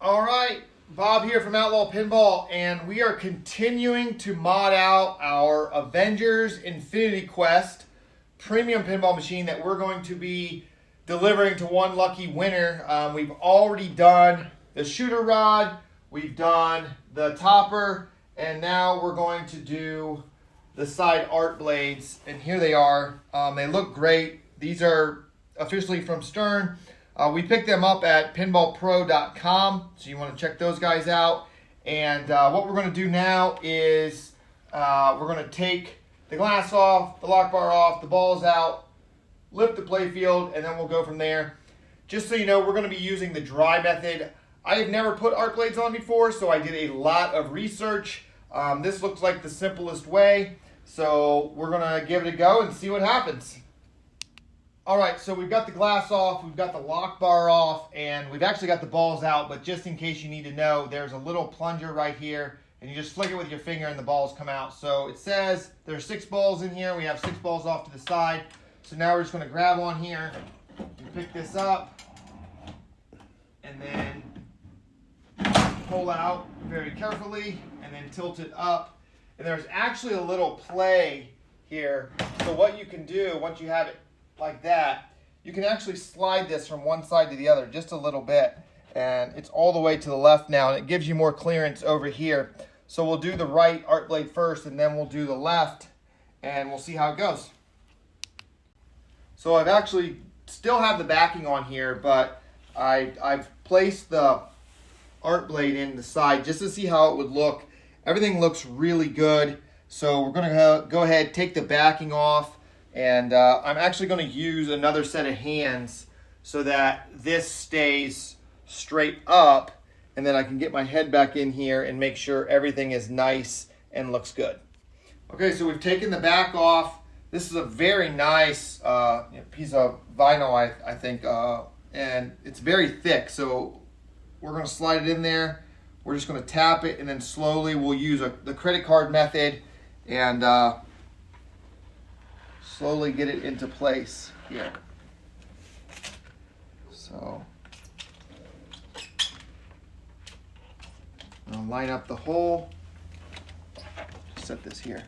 All right, Bob here from Outlaw Pinball, and we are continuing to mod out our Avengers Infinity Quest premium pinball machine that we're going to be delivering to one lucky winner. We've already done the shooter rod, we've done the topper, and now we're going to do the side art blades, and here they are. They look great. These are officially from Stern. We picked them up at pinballpro.com, so you want to check those guys out. And what we're going to do now is we're going to take the glass off, the lock bar off, the balls out, lift the play field, and then we'll go from there. Just so you know, we're going to be using the dry method. I have never put art blades on before, so I did a lot of research. This looks like the simplest way, so we're going to give it a go and see what happens. All right, so we've got the glass off, we've got the lock bar off, and we've actually got the balls out, but just in case you need to know, there's a little plunger right here, and you just flick it with your finger and the balls come out. So it says there's 6 balls in here. We have 6 balls off to the side. So now we're just going to grab on here and pick this up, and then pull out very carefully, and then tilt it up. And there's actually a little play here. So what you can do once you have it like that, you can actually slide this from one side to the other just a little bit, and it's all the way to the left now, and it gives you more clearance over here. So we'll do the right art blade first, and then we'll do the left, and we'll see how it goes. So I've actually still have the backing on here, but I've placed the art blade in the side just to see how it would look. Everything looks really good, so we're going to go ahead, take the backing off. And I'm actually going to use another set of hands so that this stays straight up, and then I can get my head back in here and make sure everything is nice and looks good. Okay, so we've taken the back off. This is a very nice piece of vinyl, I think, and it's very thick. So we're going to slide it in there. We're just going to tap it, and then slowly we'll use the credit card method and slowly get it into place here. So I'll line up the hole. Set this here.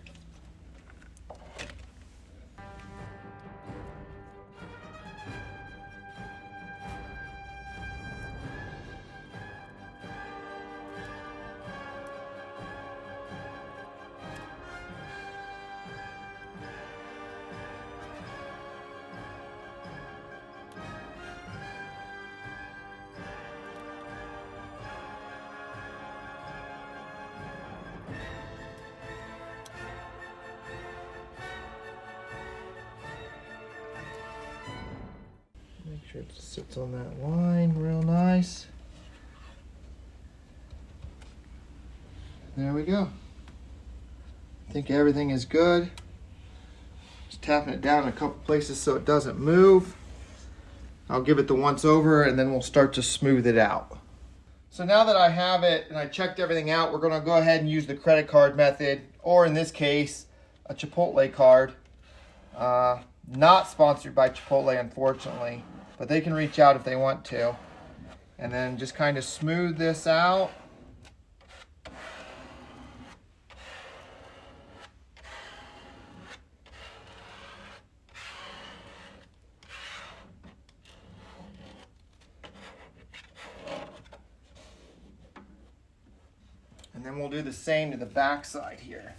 Make sure it sits on that line real nice. There we go. I think everything is good. Just tapping it down in a couple places so it doesn't move. I'll give it the once over, and then we'll start to smooth it out. So now that I have it and I checked everything out, we're going to go ahead and use the credit card method, or in this case, a Chipotle card. Not sponsored by Chipotle, unfortunately, but they can reach out if they want to. And then just kind of smooth this out. And then we'll do the same to the back side here.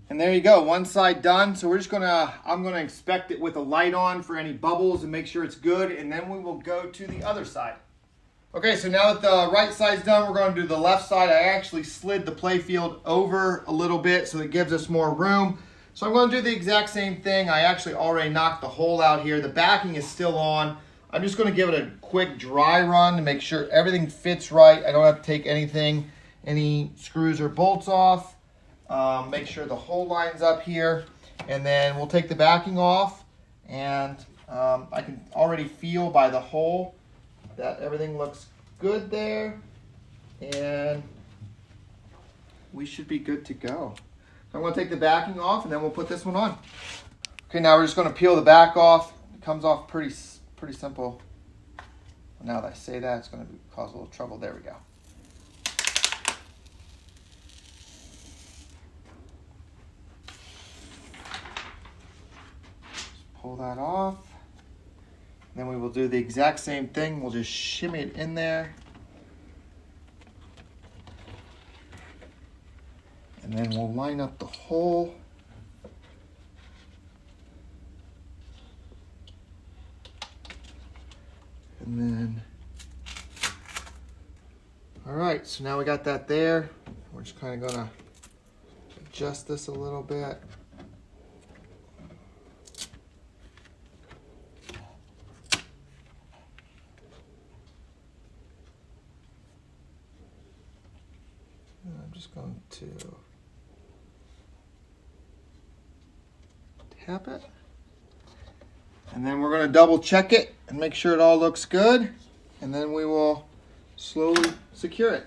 And there you go, one side done. So we're just I'm gonna inspect it with a light on for any bubbles and make sure it's good, and then we will go to the other side. Okay, so now that the right side's done, we're gonna do the left side. I actually slid the play field over a little bit so it gives us more room. So I'm gonna do the exact same thing. I actually already knocked the hole out here. The backing is still on. I'm just gonna give it a quick dry run to make sure everything fits right. I don't have to take any screws or bolts off. Make sure the hole lines up here, and then we'll take the backing off And I can already feel by the hole that everything looks good there. And we should be good to go. So I'm going to take the backing off and then we'll put this one on. Okay, now we're just going to peel the back off. It comes off pretty simple. Now that I say that, it's going to cause a little trouble. There we go. Just pull that off. Then we will do the exact same thing. We'll just shimmy it in there. And then we'll line up the hole. And then, all right, so now we got that there. We're just kind of gonna adjust this a little bit. And I'm just going to tap it. And then we're going to double check it and make sure it all looks good. And then we will slowly secure it.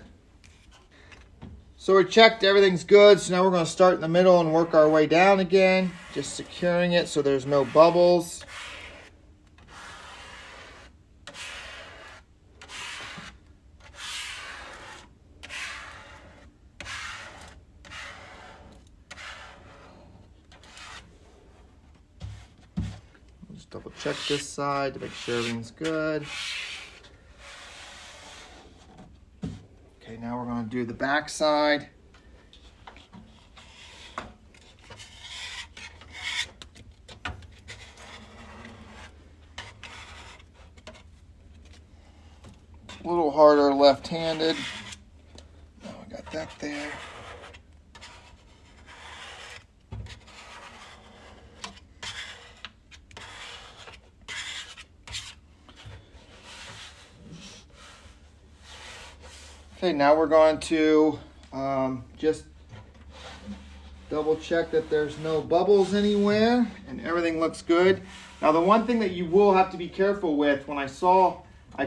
So we're checked, everything's good. So now we're going to start in the middle and work our way down again. Just securing it so there's no bubbles. Double check this side to make sure everything's good. Okay, now we're going to do the back side. A little harder left-handed. Now we got that there. Okay, now we're going to just double check that there's no bubbles anywhere and everything looks good. Now the one thing that you will have to be careful with when I've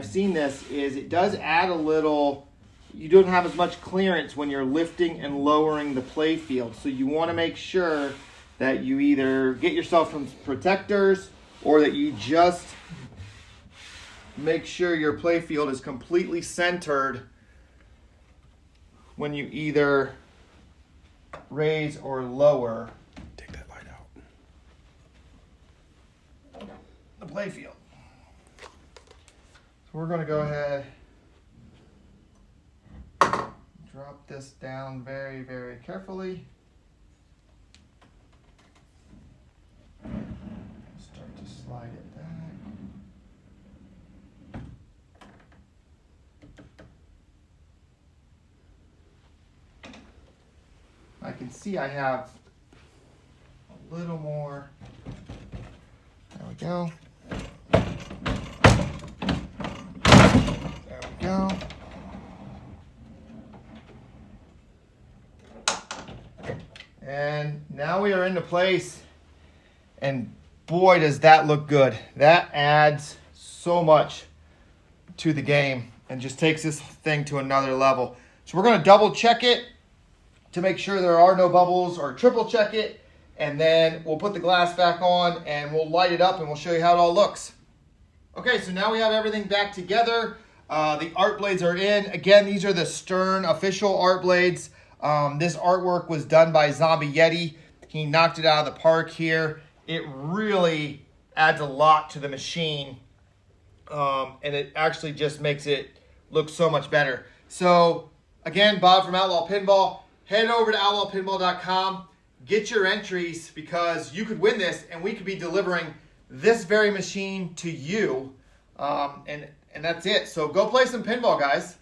seen this is it does add a little, you don't have as much clearance when you're lifting and lowering the play field. So you want to make sure that you either get yourself some protectors or that you just make sure your play field is completely centered when you either raise or lower. Take that light out. The play field. So we're going to go ahead, drop this down very, very carefully. Start to slide it back. I can see I have a little more. There we go. There we go. And now we are into place. And boy, does that look good. That adds so much to the game and just takes this thing to another level. So we're going to double check it to make sure there are no bubbles, or triple check it, and then we'll put the glass back on and we'll light it up and we'll show you how it all looks. Okay, so now we have everything back together. The art blades are in. Again, these are the Stern official art blades. This artwork was done by Zombie Yeti. He knocked it out of the park here. It really adds a lot to the machine, and it actually just makes it look so much better. So again, Bob from Outlaw Pinball. Head over to outlawpinball.com, get your entries because you could win this and we could be delivering this very machine to you. And that's it. So go play some pinball, guys.